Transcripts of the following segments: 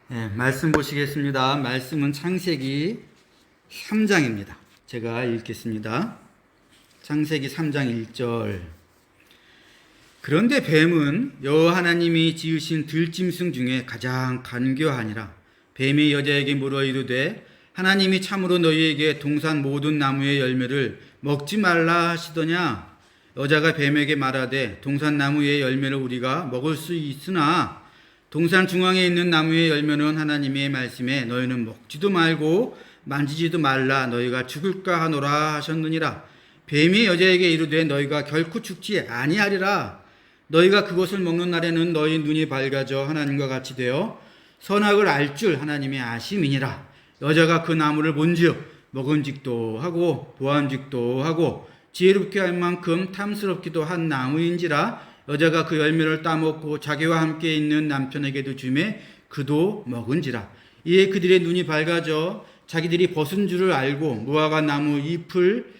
네, 말씀 보시겠습니다. 말씀은 창세기 3장입니다. 제가 읽겠습니다. 창세기 3장 1절. 그런데 뱀은 여호와 하나님이 지으신 들짐승 중에 가장 간교하니라. 뱀이 여자에게 물어 이르되 하나님이 참으로 너희에게 동산 모든 나무의 열매를 먹지 말라 하시더냐. 여자가 뱀에게 말하되 동산 나무의 열매를 우리가 먹을 수 있으나 동산 중앙에 있는 나무의 열매는 하나님의 말씀에 너희는 먹지도 말고 만지지도 말라 너희가 죽을까 하노라 하셨느니라. 뱀이 여자에게 이르되 너희가 결코 죽지 아니하리라. 너희가 그것을 먹는 날에는 너희 눈이 밝아져 하나님과 같이 되어 선악을 알 줄 하나님의 아심이니라. 여자가 그 나무를 본즉 먹은직도 하고 보안직도 하고 지혜롭게 할 만큼 탐스럽기도 한 나무인지라. 여자가 그 열매를 따먹고 자기와 함께 있는 남편에게도 주매 그도 먹은지라. 이에 그들의 눈이 밝아져 자기들이 벗은 줄을 알고 무화과 나무 잎을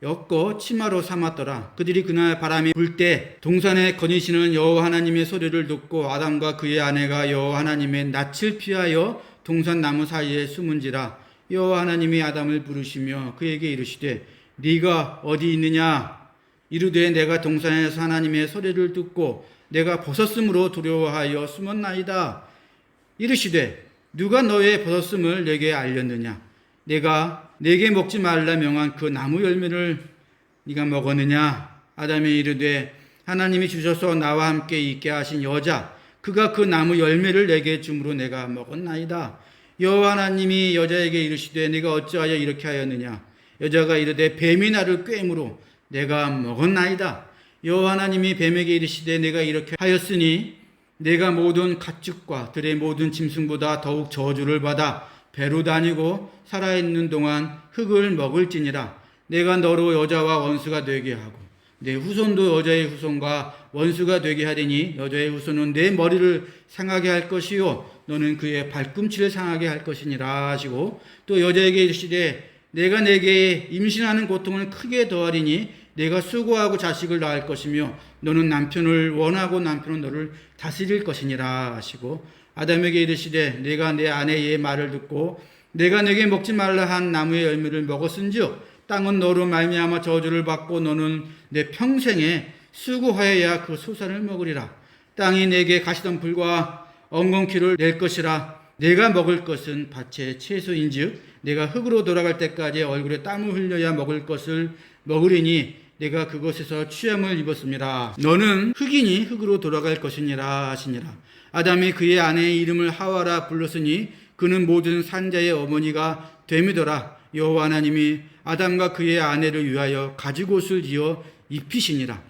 엮어 치마로 삼았더라. 그들이 그날 바람이 불 때 동산에 거니시는 여호와 하나님의 소리를 듣고 아담과 그의 아내가 여호와 하나님의 낯을 피하여 동산 나무 사이에 숨은지라. 여호와 하나님이 아담을 부르시며 그에게 이르시되 네가 어디 있느냐. 이르되 내가 동산에서 하나님의 소리를 듣고 내가 벗었으므로 두려워하여 숨었나이다. 이르시되 누가 너의 벗었음을 내게 알렸느냐. 내가 내게 먹지 말라 명한 그 나무 열매를 네가 먹었느냐. 아담이 이르되 하나님이 주셔서 나와 함께 있게 하신 여자 그가 그 나무 열매를 내게 주므로 내가 먹었나이다. 여호와 하나님이 여자에게 이르시되 네가 어찌하여 이렇게 하였느냐. 여자가 이르되 뱀이 나를 꾀므로 내가 먹었나이다. 여호와 하나님이 뱀에게 이르시되 내가 이렇게 하였으니 내가 모든 가축과 들의 모든 짐승보다 더욱 저주를 받아 배로 다니고 살아있는 동안 흙을 먹을지니라. 내가 너로 여자와 원수가 되게 하고 내 후손도 여자의 후손과 원수가 되게 하리니 여자의 후손은 내 머리를 상하게 할 것이요 너는 그의 발꿈치를 상하게 할 것이니라 하시고 또 여자에게 이르시되 내가 내게 임신하는 고통을 크게 더하리니 내가 수고하고 자식을 낳을 것이며 너는 남편을 원하고 남편은 너를 다스릴 것이니라 하시고 아담에게 이르시되 내가 내 아내의 말을 듣고 내가 내게 먹지 말라 한 나무의 열매를 먹었은즉 땅은 너로 말미암아 저주를 받고 너는 내 평생에 수고하여야 그 소산을 먹으리라. 땅이 내게 가시덤불과 엉겅퀴를 낼 것이라. 내가 먹을 것은 밭의 채소인즉 내가 흙으로 돌아갈 때까지 얼굴에 땀을 흘려야 먹을 것을 먹으리니 내가 그곳에서 취함을 입었습니다. 너는 흙이니 흙으로 돌아갈 것이니라 하시니라. 아담이 그의 아내의 이름을 하와라 불렀으니 그는 모든 산자의 어머니가 됨이더라. 여호와 하나님이 아담과 그의 아내를 위하여 가죽옷을 지어 입히시니라.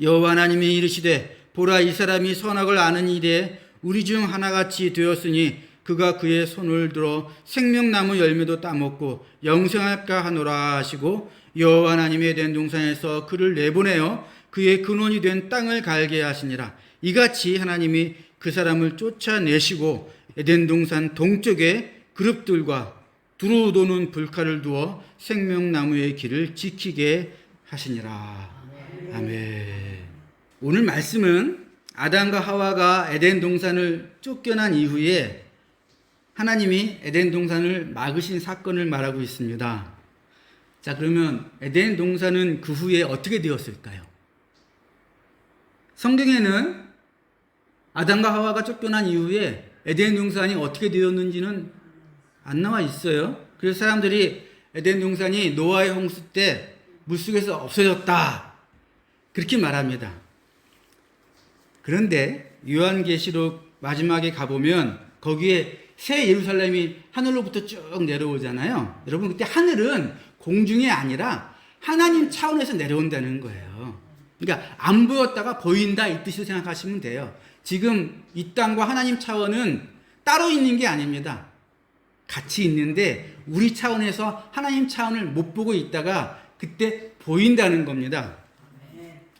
여호와 하나님이 이르시되 보라 이 사람이 선악을 아는 일에 우리 중 하나같이 되었으니 그가 그의 손을 들어 생명나무 열매도 따먹고 영생할까 하노라 하시고 여호와 하나님의 에덴 동산에서 그를 내보내어 그의 근원이 된 땅을 갈게 하시니라. 이같이 하나님이 그 사람을 쫓아내시고 에덴 동산 동쪽에 그룹들과 두루 도는 불칼을 두어 생명나무의 길을 지키게 하시니라. 아멘. 오늘 말씀은 아담과 하와가 에덴 동산을 쫓겨난 이후에 하나님이 에덴 동산을 막으신 사건을 말하고 있습니다. 자, 그러면 에덴 동산은 그 후에 어떻게 되었을까요? 성경에는 아담과 하와가 쫓겨난 이후에 에덴 동산이 어떻게 되었는지는 안 나와 있어요. 그래서 사람들이 에덴 동산이 노아의 홍수 때 물속에서 없어졌다 그렇게 말합니다. 그런데 요한계시록 마지막에 가보면 거기에 새 예루살렘이 하늘로부터 쭉 내려오잖아요. 여러분 그때 하늘은 공중이 아니라 하나님 차원에서 내려온다는 거예요. 그러니까 안 보였다가 보인다 이 뜻으로 생각하시면 돼요. 지금 이 땅과 하나님 차원은 따로 있는 게 아닙니다. 같이 있는데 우리 차원에서 하나님 차원을 못 보고 있다가 그때 보인다는 겁니다.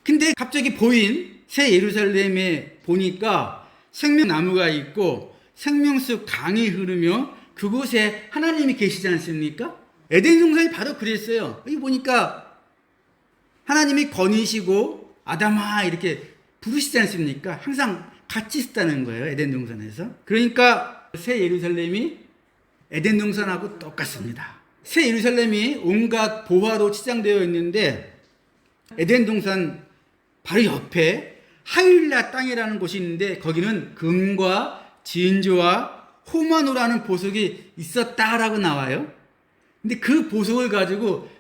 근데 갑자기 보인 새 예루살렘에 보니까 생명나무가 있고 생명수 강이 흐르며 그곳에 하나님이 계시지 않습니까? 에덴 동산이 바로 그랬어요. 여기 보니까 하나님이 거니시고 아담아 이렇게 부르시지 않습니까? 항상 같이 있었다는 거예요. 에덴 동산에서. 그러니까 새 예루살렘이 에덴 동산하고 똑같습니다. 새 예루살렘이 온갖 보화로 치장되어 있는데 에덴 동산 바로 옆에 하윌라 땅이라는 곳이 있는데 거기는 금과 진주와 호마노라는 보석이 있었다라고 나와요. 근데 그 보석을 가지고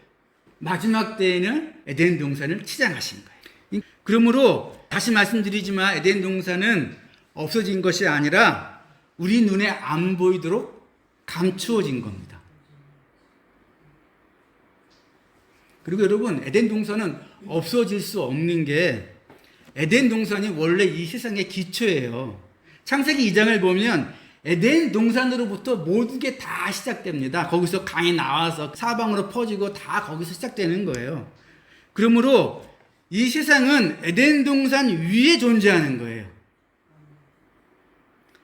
마지막 때에는 에덴 동산을 치장하신 거예요. 그러므로 다시 말씀드리지만 에덴 동산은 없어진 것이 아니라 우리 눈에 안 보이도록 감추어진 겁니다. 그리고 여러분, 에덴 동산은 없어질 수 없는 게 에덴 동산이 원래 이 세상의 기초예요. 창세기 2장을 보면 에덴 동산으로부터 모든 게 다 시작됩니다. 거기서 강이 나와서 사방으로 퍼지고 다 거기서 시작되는 거예요. 그러므로 이 세상은 에덴 동산 위에 존재하는 거예요.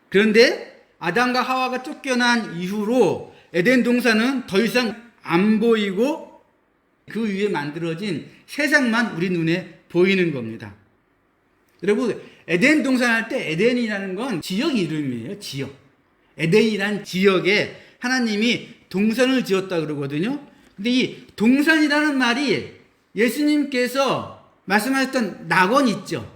그런데 아담과 하와가 쫓겨난 이후로 에덴 동산은 더 이상 안 보이고 그 위에 만들어진 세상만 우리 눈에 보이는 겁니다. 여러분, 에덴 동산 할 때 에덴이라는 건 지역 이름이에요. 지역. 에덴이란 지역에 하나님이 동산을 지었다 그러거든요. 근데 이 동산이라는 말이 예수님께서 말씀하셨던 낙원 있죠.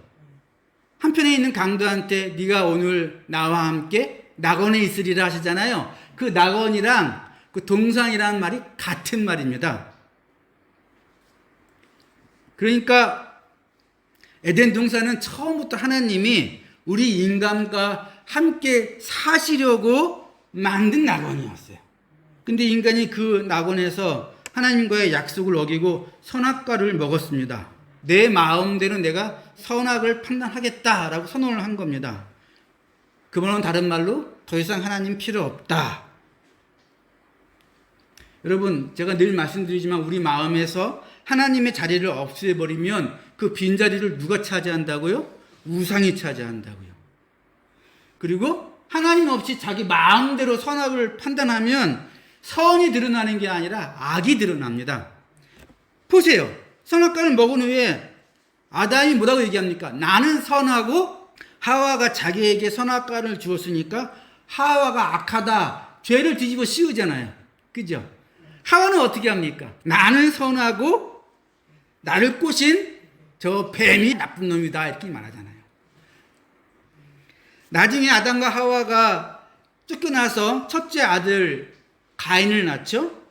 한편에 있는 강도한테 네가 오늘 나와 함께 낙원에 있으리라 하시잖아요. 그 낙원이랑 그 동산이라는 말이 같은 말입니다. 그러니까 에덴 동산은 처음부터 하나님이 우리 인간과 함께 사시려고 만든 낙원이었어요. 근데 인간이 그 낙원에서 하나님과의 약속을 어기고 선악과를 먹었습니다. 내 마음대로 내가 선악을 판단하겠다라고 선언을 한 겁니다. 그 말은 다른 말로 더 이상 하나님 필요 없다. 여러분, 제가 늘 말씀드리지만 우리 마음에서 하나님의 자리를 없애버리면 그 빈자리를 누가 차지한다고요? 우상이 차지한다고요. 그리고 하나님 없이 자기 마음대로 선악을 판단하면 선이 드러나는 게 아니라 악이 드러납니다. 보세요. 선악과를 먹은 후에 아담이 뭐라고 얘기합니까? 나는 선하고 하와가 자기에게 선악과를 주었으니까 하와가 악하다. 죄를 뒤집어 씌우잖아요. 그죠? 하와는 어떻게 합니까? 나는 선하고 나를 꼬신 저 뱀이 나쁜 놈이다. 이렇게 말하잖아요. 나중에 아담과 하와가 쫓겨나서 첫째 아들 가인을 낳죠.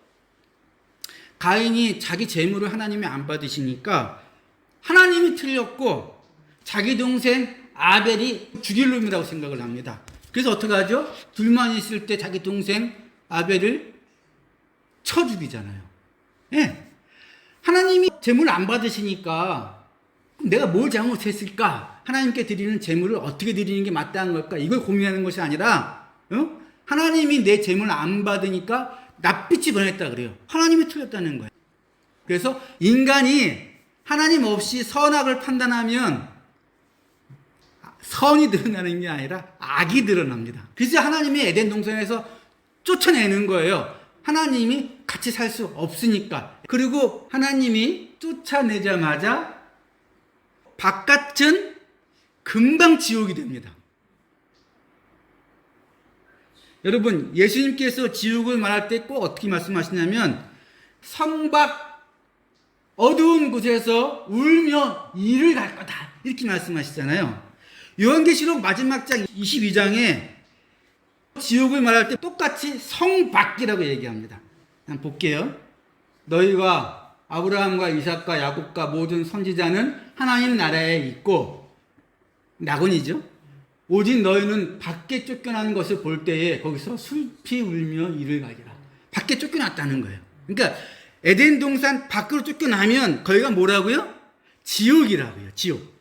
가인이 자기 재물을 하나님이 안 받으시니까 하나님이 틀렸고 자기 동생 아벨이 죽일 놈이라고 생각을 합니다. 그래서 어떻게 하죠? 둘만 있을 때 자기 동생 아벨을 쳐 죽이잖아요. 예. 하나님이 재물을 안 받으시니까 내가 뭘 잘못했을까? 하나님께 드리는 재물을 어떻게 드리는 게 마땅한 걸까? 이걸 고민하는 것이 아니라 하나님이 내 재물을 안 받으니까 낯빛이 변했다 그래요. 하나님이 틀렸다는 거예요. 그래서 인간이 하나님 없이 선악을 판단하면 선이 드러나는 게 아니라 악이 드러납니다. 그래서 하나님이 에덴 동산에서 쫓아내는 거예요. 하나님이 같이 살 수 없으니까. 그리고 하나님이 쫓아내자마자 바깥은 금방 지옥이 됩니다. 여러분, 예수님께서 지옥을 말할 때 꼭 어떻게 말씀하시냐면 성밖 어두운 곳에서 울며 이를 갈 거다 이렇게 말씀하시잖아요. 요한계시록 마지막 장 22장에 지옥을 말할 때 똑같이 성밖이라고 얘기합니다. 한번 볼게요. 너희가 아브라함과 이삭과 야곱과 모든 선지자는 하나님 나라에 있고 낙원이죠. 오직 너희는 밖에 쫓겨나는 것을 볼 때에 거기서 슬피 울며 이를 갈리라. 밖에 쫓겨났다는 거예요. 그러니까 에덴 동산 밖으로 쫓겨나면 거기가 뭐라고요? 지옥이라고요. 지옥.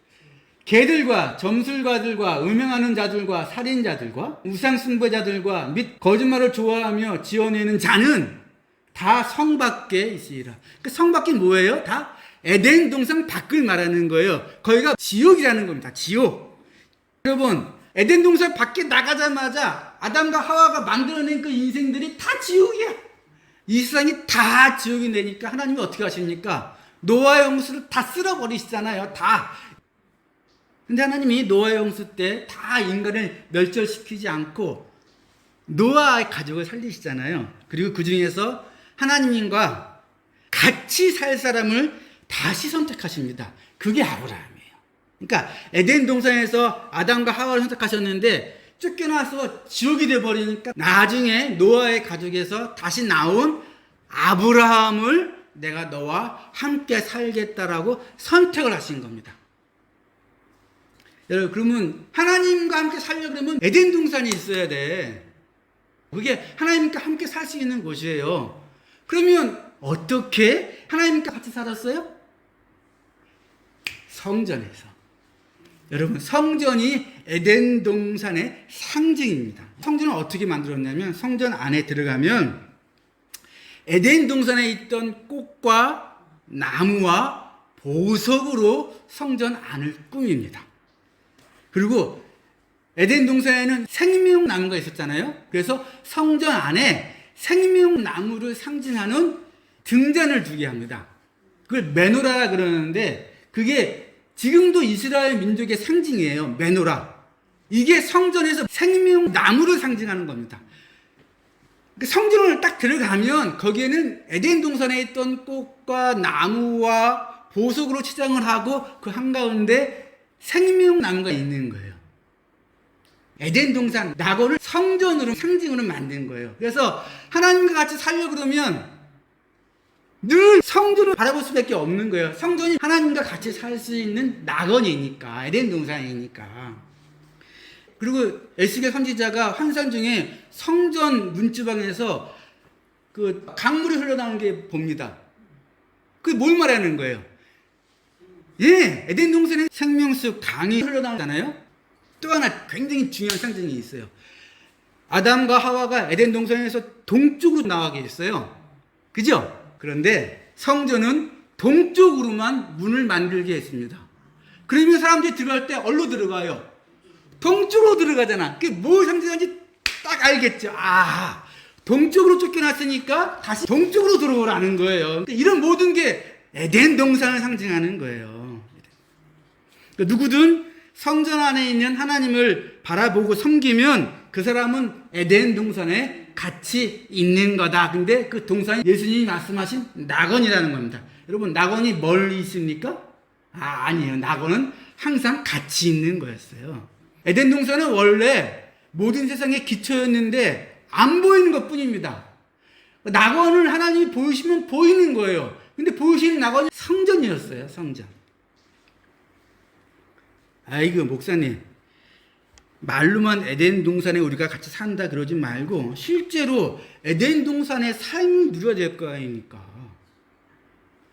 개들과 점술가들과 음행하는 자들과 살인자들과 우상숭배자들과 및 거짓말을 좋아하며 지어내는 자는 다 성 밖에 있으리라. 그 성 밖이 뭐예요? 다 에덴 동산 밖을 말하는 거예요. 거기가 지옥이라는 겁니다. 지옥. 여러분, 에덴 동산 밖에 나가자마자 아담과 하와가 만들어낸 그 인생들이 다 지옥이야. 이 세상이 다 지옥이 되니까 하나님이 어떻게 하십니까? 노아의 홍수를 다 쓸어버리시잖아요. 다. 근데 하나님이 노아의 홍수 때 다 인간을 멸절시키지 않고 노아의 가족을 살리시잖아요. 그리고 그 중에서 하나님과 같이 살 사람을 다시 선택하십니다. 그게 아브라함이에요. 그러니까 에덴 동산에서 아담과 하와를 선택하셨는데 쫓겨나서 지옥이 되어버리니까 나중에 노아의 가족에서 다시 나온 아브라함을 내가 너와 함께 살겠다라고 선택을 하신 겁니다. 여러분, 그러면 하나님과 함께 살려고 그러면 에덴 동산이 있어야 돼. 그게 하나님과 함께 살 수 있는 곳이에요. 그러면 어떻게 하나님과 같이 살았어요? 성전에서. 여러분, 성전이 에덴 동산의 상징입니다. 성전을 어떻게 만들었냐면 성전 안에 들어가면 에덴 동산에 있던 꽃과 나무와 보석으로 성전 안을 꾸밉니다. 그리고 에덴 동산에는 생명나무가 있었잖아요. 그래서 성전 안에 생명나무를 상징하는 등잔을 두게 합니다. 그걸 메노라라 그러는데 그게 지금도 이스라엘 민족의 상징이에요. 메노라. 이게 성전에서 생명나무를 상징하는 겁니다. 성전을 딱 들어가면 거기에는 에덴 동산에 있던 꽃과 나무와 보석으로 치장을 하고 그 한가운데 생명나무가 있는 거예요. 에덴 동산, 낙원을 성전으로 상징으로 만든 거예요. 그래서 하나님과 같이 살려고 그러면 늘 성전을 바라볼 수밖에 없는 거예요. 성전이 하나님과 같이 살 수 있는 낙원이니까, 에덴 동산이니까. 그리고 에스겔 선지자가 환상 중에 성전 문지방에서 그 강물이 흘러나오는 게 봅니다. 그게 뭘 말하는 거예요? 예, 에덴 동산에 생명수 강이 흘러나오잖아요. 또 하나 굉장히 중요한 상징이 있어요. 아담과 하와가 에덴 동산에서 동쪽으로 나가게 했어요. 그죠? 그런데 성전은 동쪽으로만 문을 만들게 했습니다. 그러면 사람들이 들어갈 때 어디로 들어가요? 동쪽으로 들어가잖아. 그게 뭘 상징하는지 딱 알겠죠? 아, 동쪽으로 쫓겨났으니까 다시 동쪽으로 들어오라는 거예요. 이런 모든 게 에덴 동산을 상징하는 거예요. 그러니까 누구든 성전 안에 있는 하나님을 바라보고 섬기면 그 사람은 에덴 동산에 같이 있는 거다. 근데 그 동산이 예수님이 말씀하신 낙원이라는 겁니다. 여러분, 낙원이 멀리 있습니까? 아니에요. 낙원은 항상 같이 있는 거였어요. 에덴 동산은 원래 모든 세상의 기초였는데 안 보이는 것 뿐입니다. 낙원을 하나님이 보이시면 보이는 거예요. 근데 보이시는 낙원이 성전이었어요. 성전. 아이고, 목사님, 말로만 에덴 동산에 우리가 같이 산다 그러지 말고 실제로 에덴 동산의 삶을 누려야 될 거 아닙니까?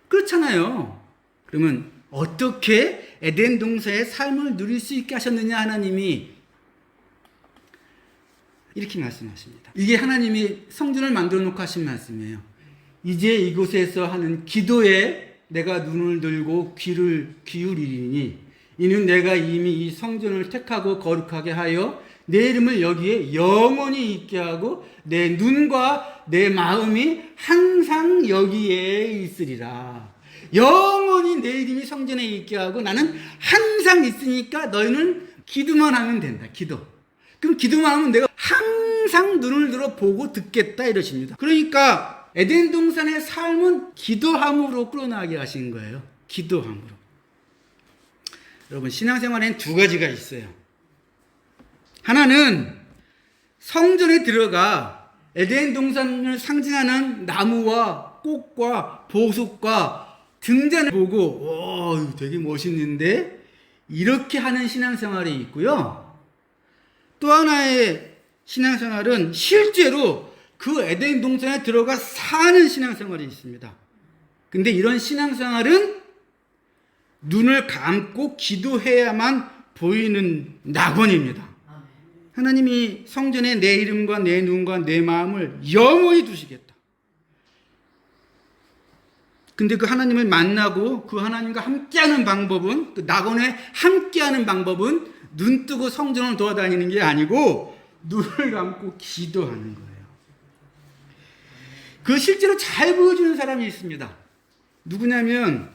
그렇잖아요. 그러면 어떻게 에덴 동산의 삶을 누릴 수 있게 하셨느냐? 하나님이 이렇게 말씀하십니다. 이게 하나님이 성전을 만들어 놓고 하신 말씀이에요. 이제 이곳에서 하는 기도에 내가 눈을 들고 귀를 기울이리니 이는 내가 이미 이 성전을 택하고 거룩하게 하여 내 이름을 여기에 영원히 있게 하고 내 눈과 내 마음이 항상 여기에 있으리라. 영원히 내 이름이 성전에 있게 하고 나는 항상 있으니까 너희는 기도만 하면 된다. 기도. 그럼 기도만 하면 내가 항상 눈을 들어 보고 듣겠다 이러십니다. 그러니까 에덴 동산의 삶은 기도함으로 끌어나가게 하신 거예요. 기도함으로. 여러분, 신앙생활에는 두 가지가 있어요. 하나는 성전에 들어가 에덴 동산을 상징하는 나무와 꽃과 보석과 등잔을 보고 오, 되게 멋있는데 이렇게 하는 신앙생활이 있고요. 또 하나의 신앙생활은 실제로 그 에덴 동산에 들어가 사는 신앙생활이 있습니다. 근데 이런 신앙생활은 눈을 감고 기도해야만 보이는 낙원입니다. 하나님이 성전에 내 이름과 내 눈과 내 마음을 영원히 두시겠다. 근데 그 하나님을 만나고 그 하나님과 함께하는 방법은, 그 낙원에 함께하는 방법은 눈 뜨고 성전을 돌아다니는 게 아니고 눈을 감고 기도하는 거예요. 그 실제로 잘 보여주는 사람이 있습니다. 누구냐면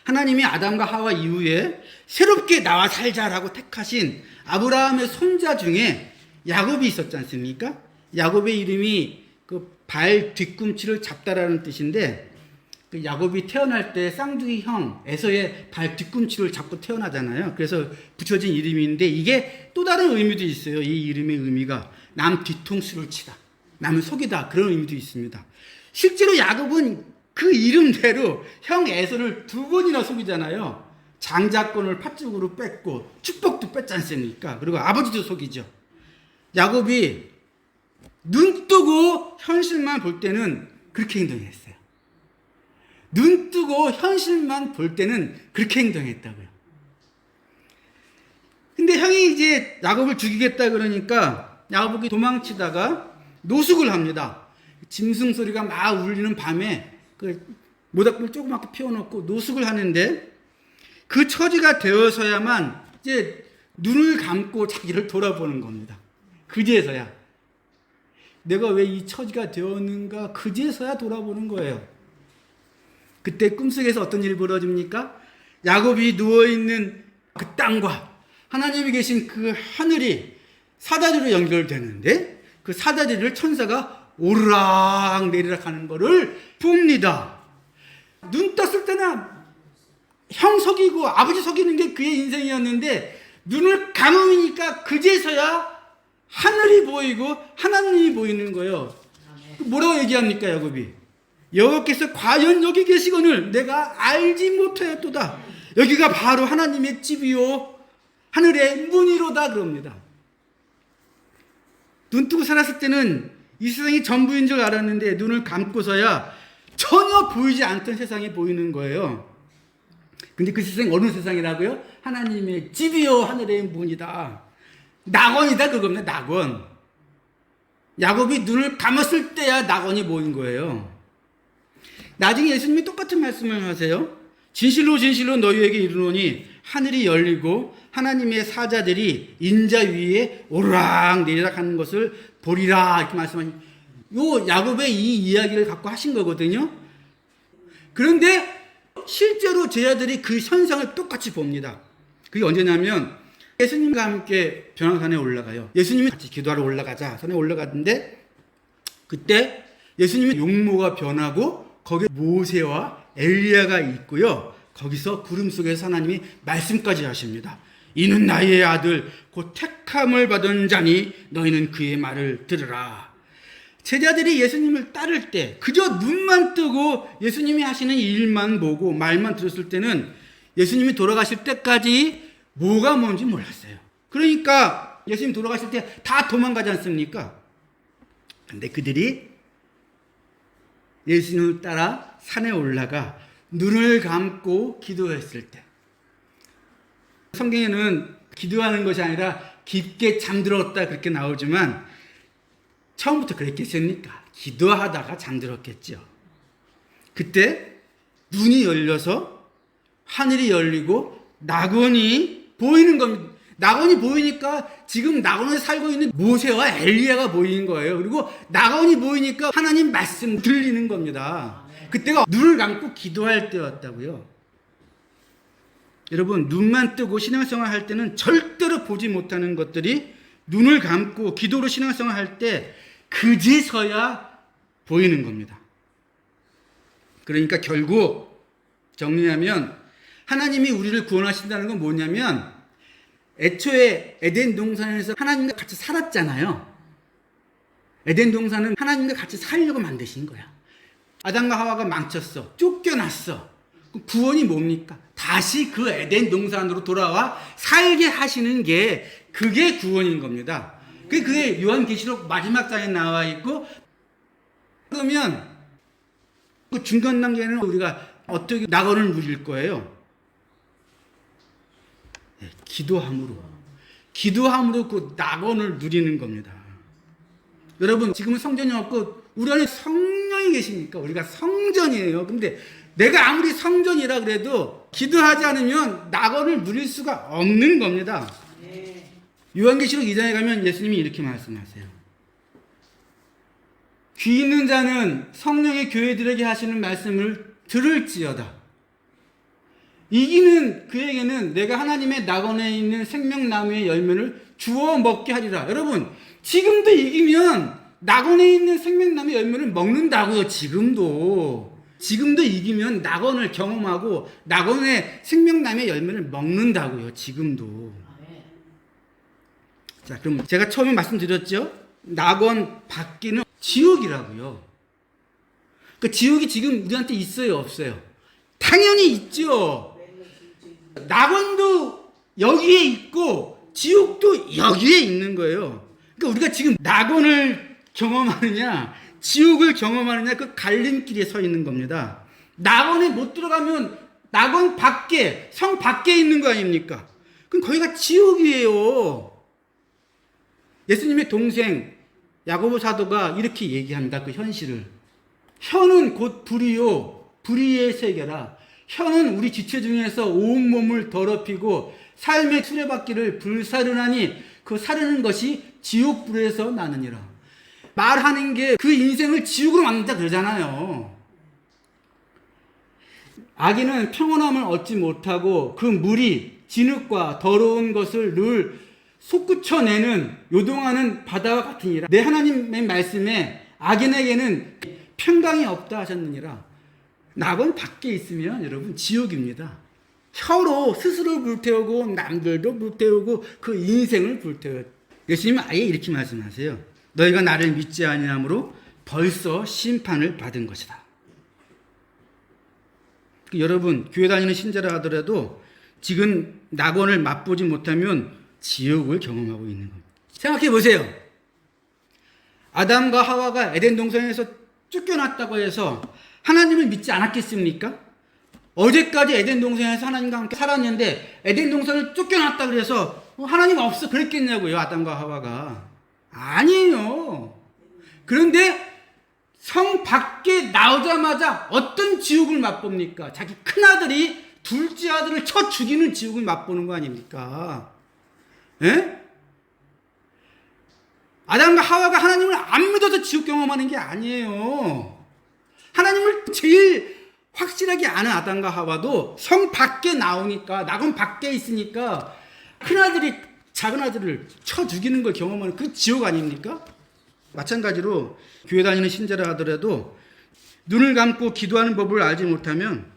하나님이 아담과 하와 이후에 새롭게 나와 살자라고 택하신 아브라함의 손자 중에 야곱이 있었지 않습니까? 야곱의 이름이 그 발 뒤꿈치를 잡다라는 뜻인데, 그 야곱이 태어날 때 쌍둥이 형 에서의 발 뒤꿈치를 잡고 태어나잖아요. 그래서 붙여진 이름인데, 이게 또 다른 의미도 있어요. 이 이름의 의미가 남 뒤통수를 치다, 남을 속이다, 그런 의미도 있습니다. 실제로 야곱은 그 이름대로 형 에서를 2번이나 속이잖아요. 장자권을 팥죽으로 뺐고 축복도 뺐지 않습니까? 그리고 아버지도 속이죠. 야곱이 눈 뜨고 현실만 볼 때는 그렇게 행동했어요. 눈 뜨고 현실만 볼 때는 그렇게 행동했다고요. 근데 형이 이제 야곱을 죽이겠다 그러니까 야곱이 도망치다가 노숙을 합니다. 짐승 소리가 막 울리는 밤에 그 모닥불 조그맣게 피워놓고 노숙을 하는데, 그 처지가 되어서야만 이제 눈을 감고 자기를 돌아보는 겁니다. 그제서야 내가 왜 이 처지가 되었는가, 그제서야 돌아보는 거예요. 그때 꿈속에서 어떤 일이 벌어집니까? 야곱이 누워있는 그 땅과 하나님이 계신 그 하늘이 사다리로 연결되는데, 그 사다리를 천사가 오르락 내리락 하는 거를 봅니다. 눈 떴을 때는 형 속이고 아버지 속이는 게 그의 인생이었는데, 눈을 감으니까 그제서야 하늘이 보이고 하나님이 보이는 거예요. 뭐라고 얘기합니까, 야곱이? 여호와께서 과연 여기 계시거늘 내가 알지 못하였도다. 여기가 바로 하나님의 집이요 하늘의 문이로다 그럽니다. 눈 뜨고 살았을 때는 이 세상이 전부인 줄 알았는데, 눈을 감고서야 전혀 보이지 않던 세상이 보이는 거예요. 근데 그 세상이 어느 세상이라고요? 하나님의 집이요 하늘의 문이다. 낙원이다 그겁니다. 낙원. 야곱이 눈을 감았을 때야 낙원이 보인 거예요. 나중에 예수님이 똑같은 말씀을 하세요. 진실로 진실로 너희에게 이르노니 하늘이 열리고 하나님의 사자들이 인자 위에 오르락 내리락 하는 것을 보리라, 이렇게 말씀하신, 요 야곱의 이 이야기를 갖고 하신 거거든요. 그런데 실제로 제자들이 그 현상을 똑같이 봅니다. 그게 언제냐면 예수님과 함께 변화산에 올라가요. 예수님이 같이 기도하러 올라가자 산에 올라갔는데, 그때 예수님이 용모가 변하고 거기에 모세와 엘리야가 있고요. 거기서 구름 속에서 하나님이 말씀까지 하십니다. 이는 나의 아들 곧 택함을 받은 자니 너희는 그의 말을 들으라. 제자들이 예수님을 따를 때 그저 눈만 뜨고 예수님이 하시는 일만 보고 말만 들었을 때는 예수님이 돌아가실 때까지 뭐가 뭔지 몰랐어요. 그러니까 예수님 돌아가실 때 다 도망가지 않습니까? 근데 그들이 예수님을 따라 산에 올라가 눈을 감고 기도했을 때, 성경에는 기도하는 것이 아니라 깊게 잠들었다 그렇게 나오지만 처음부터 그랬겠습니까? 기도하다가 잠들었겠죠. 그때 눈이 열려서 하늘이 열리고 낙원이 보이는 겁니다. 낙원이 보이니까 지금 낙원에 살고 있는 모세와 엘리야가 보이는 거예요. 그리고 낙원이 보이니까 하나님 말씀 들리는 겁니다. 그때가 눈을 감고 기도할 때였다고요. 여러분, 눈만 뜨고 신앙생활 할 때는 절대로 보지 못하는 것들이 눈을 감고 기도로 신앙생활 할 때 그제서야 보이는 겁니다. 그러니까 결국 정리하면 하나님이 우리를 구원하신다는 건 뭐냐면, 애초에 에덴 동산에서 하나님과 같이 살았잖아요. 에덴 동산은 하나님과 같이 살려고 만드신 거야. 아담과 하와가 망쳤어. 쫓겨났어. 구원이 뭡니까? 다시 그 에덴 동산으로 돌아와 살게 하시는 게, 그게 구원인 겁니다. 그게 요한계시록 마지막 장에 나와 있고, 그러면 그 중간 단계는 우리가 어떻게 낙원을 누릴 거예요? 네, 기도함으로 그 낙원을 누리는 겁니다. 여러분, 지금은 성전이 없고 우리 안에 성령이 계십니까? 우리가 성전이에요. 근데 내가 아무리 성전이라 그래도 기도하지 않으면 낙원을 누릴 수가 없는 겁니다. 네. 요한계시록 2장에 가면 예수님이 이렇게 말씀하세요. 귀 있는 자는 성령의 교회들에게 하시는 말씀을 들을지어다. 이기는 그에게는 내가 하나님의 낙원에 있는 생명나무의 열매를 주워 먹게 하리라. 여러분, 지금도 이기면 낙원에 있는 생명나무의 열매를 먹는다고요. 지금도 이기면 낙원을 경험하고 낙원의 생명나무의 열매를 먹는다고요. 지금도. 자, 그럼 제가 처음에 말씀드렸죠. 낙원 밖에는 지옥이라고요. 그 지옥이 지금 우리한테 있어요, 없어요? 당연히 있죠. 낙원도 여기에 있고 지옥도 여기에 있는 거예요. 그러니까 우리가 지금 낙원을 경험하느냐 지옥을 경험하느냐 그 갈림길에 서 있는 겁니다. 낙원에 못 들어가면 낙원 밖에, 성 밖에 있는 거 아닙니까? 그럼 거기가 지옥이에요. 예수님의 동생 야고보 사도가 이렇게 얘기합니다. 그 현실을. 혀는 곧 불이요 불의의 세계라. 혀는 우리 지체 중에서 온몸을 더럽히고 삶의 수레바퀴를 불사르나니 그 사르는 것이 지옥불에서 나느니라. 말하는 게 그 인생을 지옥으로 만든다 그러잖아요. 아기는 평온함을 얻지 못하고 그 물이 진흙과 더러운 것을 늘 솟구쳐내는 요동하는 바다와 같으니라. 내 하나님의 말씀에 악인에게는 평강이 없다 하셨느니라. 낙원 밖에 있으면 여러분 지옥입니다. 혀로 스스로 불태우고 남들도 불태우고 그 인생을 불태워요. 예수님은 아예 이렇게 말씀하세요. 너희가 나를 믿지 아니함으로 벌써 심판을 받은 것이다. 여러분 교회 다니는 신자라 하더라도 지금 낙원을 맛보지 못하면 지옥을 경험하고 있는 겁니다. 생각해 보세요. 아담과 하와가 에덴 동산에서 쫓겨났다고 해서 하나님을 믿지 않았겠습니까? 어제까지 에덴 동산에서 하나님과 함께 살았는데 에덴 동산을 쫓겨났다 그래서 하나님 없어 그랬겠냐고요. 아담과 하와가. 아니에요. 그런데 성 밖에 나오자마자 어떤 지옥을 맛봅니까? 자기 큰아들이 둘째 아들을 쳐 죽이는 지옥을 맛보는 거 아닙니까? 예? 아담과 하와가 하나님을 안 믿어서 지옥 경험하는 게 아니에요. 하나님을 제일 확실하게 아는 아담과 하와도 성 밖에 나오니까, 낙원 밖에 있으니까 큰아들이 작은아들을 쳐 죽이는 걸 경험하는 그 지옥 아닙니까? 마찬가지로 교회 다니는 신자라 하더라도 눈을 감고 기도하는 법을 알지 못하면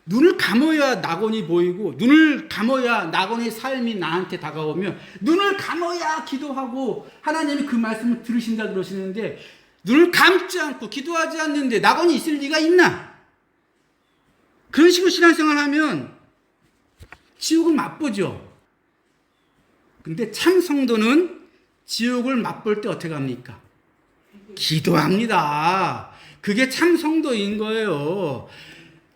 눈을 감아야 낙원이 보이고 눈을 감아야 낙원의 삶이 나한테 다가오면 눈을 감아야 기도하고 하나님이 그 말씀을 들으신다 그러시는데 눈을 감지 않고 기도하지 않는데 낙원이 있을 리가 있나? 그런 식으로 신앙생활하면 지옥을 맛보죠. 근데 참 성도는 지옥을 맛볼 때 어떻게 합니까? 기도합니다. 그게 참 성도인 거예요.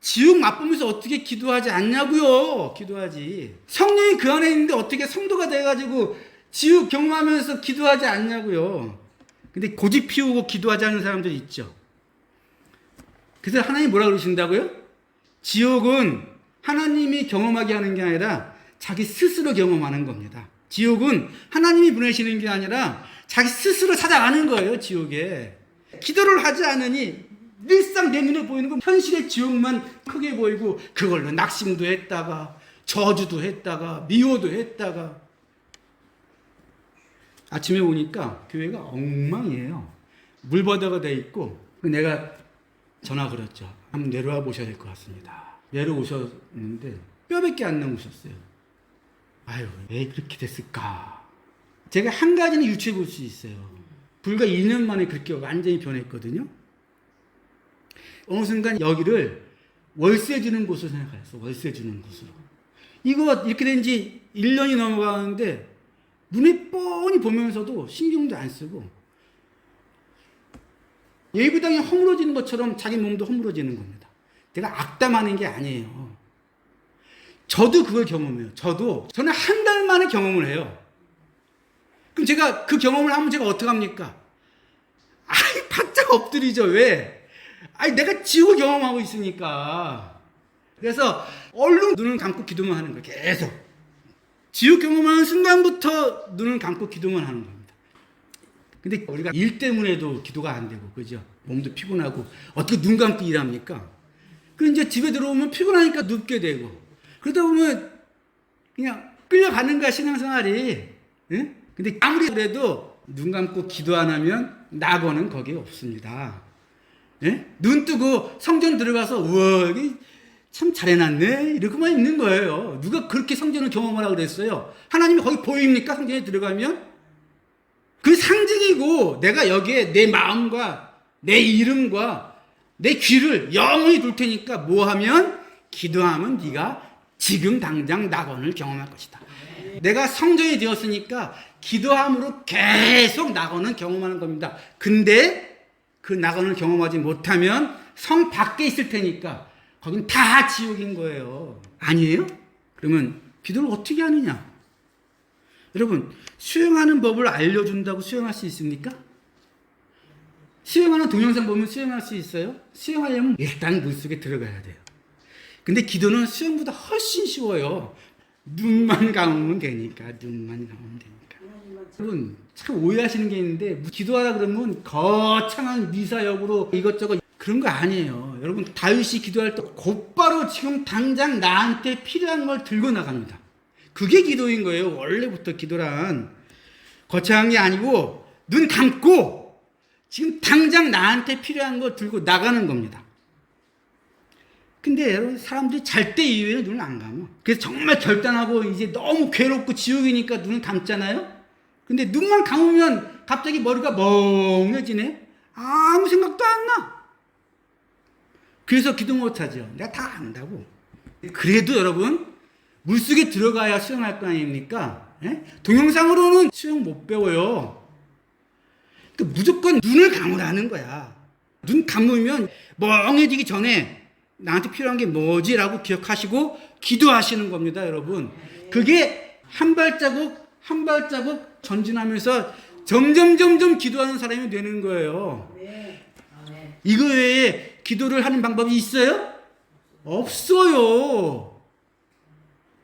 지옥 맛보면서 어떻게 기도하지 않냐고요. 기도하지. 성령이 그 안에 있는데 어떻게 성도가 돼가지고 지옥 경험하면서 기도하지 않냐고요. 근데 고집 피우고 기도하지 않는 사람들이 있죠. 그래서 하나님이 뭐라 그러신다고요? 지옥은 하나님이 경험하게 하는 게 아니라 자기 스스로 경험하는 겁니다. 지옥은 하나님이 보내시는 게 아니라 자기 스스로 찾아가는 거예요. 지옥에. 기도를 하지 않으니 늘상 내 눈에 보이는 건 현실의 지옥만 크게 보이고 그걸로 낙심도 했다가 저주도 했다가 미워도 했다가 아침에 오니까 교회가 엉망이에요. 물바다가 돼 있고 내가 전화 걸었죠. 한번 내려와 보셔야 될 것 같습니다. 내려오셨는데 뼈밖에 안 남으셨어요. 아유, 왜 그렇게 됐을까? 제가 한 가지는 유추해 볼 수 있어요. 불과 2년 만에 그렇게 완전히 변했거든요. 어느 순간 여기를 월세 주는 곳으로 생각했어. 월세 주는 곳으로. 이거 이렇게 된 지 1년이 넘어가는데 눈에 뻔히 보면서도 신경도 안 쓰고 예배당이 허물어지는 것처럼 자기 몸도 허물어지는 겁니다. 내가 악담하는 게 아니에요. 저도 그걸 경험해요. 저는 한 달 만에 경험을 해요. 그럼 제가 그 경험을 하면 제가 어떡합니까? 아이, 바짝 엎드리죠. 왜? 아니, 내가 지옥을 경험하고 있으니까. 그래서 얼른 눈을 감고 기도만 하는 거예요. 계속. 지옥 경험하는 순간부터 눈을 감고 기도만 하는 겁니다. 근데 우리가 일 때문에도 기도가 안 되고, 그죠? 몸도 피곤하고, 어떻게 눈 감고 일합니까? 그 이제 집에 들어오면 피곤하니까 눕게 되고, 그러다 보면 그냥 끌려가는 거야, 신앙생활이. 예? 근데 아무리 그래도 눈 감고 기도 안 하면 낙원은 거기에 없습니다. 예? 눈 뜨고 성전 들어가서 우와 이게 참 잘해놨네 이러고만 있는 거예요. 누가 그렇게 성전을 경험하라고 그랬어요? 하나님이 거기 보입니까? 성전에 들어가면? 그 상징이고 내가 여기에 내 마음과 내 이름과 내 귀를 영원히 둘 테니까 뭐 하면? 기도하면 네가 지금 당장 낙원을 경험할 것이다. 내가 성전이 되었으니까 기도함으로 계속 낙원은 경험하는 겁니다. 근데 그 낙원을 경험하지 못하면 성 밖에 있을 테니까 거긴 다 지옥인 거예요. 아니에요? 그러면 기도를 어떻게 하느냐? 여러분, 수영하는 법을 알려준다고 수영할 수 있습니까? 수영하는 동영상 보면 수영할 수 있어요? 수영하려면 일단 물속에 들어가야 돼요. 근데 기도는 수영보다 훨씬 쉬워요. 눈만 감으면 되니까, 눈만 감으면 되니까. 여러분, 참 오해하시는 게 있는데, 기도하라 그러면 거창한 미사역으로 이것저것 그런 거 아니에요. 여러분, 다윗이 기도할 때 곧바로 지금 당장 나한테 필요한 걸 들고 나갑니다. 그게 기도인 거예요. 원래부터 기도란. 거창한 게 아니고, 눈 감고, 지금 당장 나한테 필요한 걸 들고 나가는 겁니다. 근데 여러분, 사람들이 잘 때 이후에는 눈을 안 감아. 그래서 정말 결단하고 이제 너무 괴롭고 지옥이니까 눈을 감잖아요? 근데 눈만 감으면 갑자기 머리가 멍해지네? 아무 생각도 안 나. 그래서 기도 못 하죠. 내가 다 안다고. 그래도 여러분, 물속에 들어가야 수영할 거 아닙니까? 예? 동영상으로는 수영 못 배워요. 그러니까 무조건 눈을 감으라는 거야. 눈 감으면 멍해지기 전에 나한테 필요한 게 뭐지라고 기억하시고 기도하시는 겁니다, 여러분. 그게 한 발자국 한 발자국 전진하면서 점점 기도하는 사람이 되는 거예요. 이거 외에 기도를 하는 방법이 있어요? 없어요.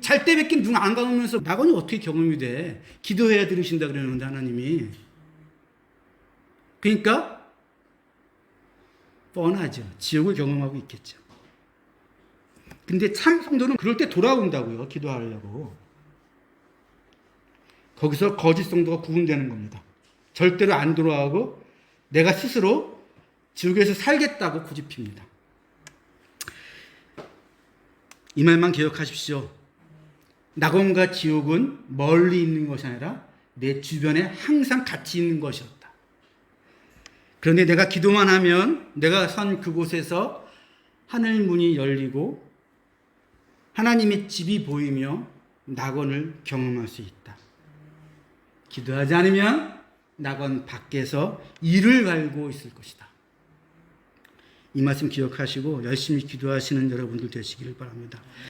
잘 때 뵙긴 눈 안 감으면서 낙원이 어떻게 경험이 돼? 기도해야 들으신다 그러는데 하나님이. 그러니까 뻔하죠. 지옥을 경험하고 있겠죠. 근데 참 성도는 그럴 때 돌아온다고요. 기도하려고. 거기서 거짓 성도가 구분되는 겁니다. 절대로 안 돌아오고 내가 스스로 지옥에서 살겠다고 고집핍니다. 이 말만 기억하십시오. 낙원과 지옥은 멀리 있는 것이 아니라 내 주변에 항상 같이 있는 것이었다. 그런데 내가 기도만 하면 내가 선 그곳에서 하늘 문이 열리고 하나님의 집이 보이며 낙원을 경험할 수 있다. 기도하지 않으면 낙원 밖에서 이를 갈고 있을 것이다. 이 말씀 기억하시고 열심히 기도하시는 여러분들 되시기를 바랍니다.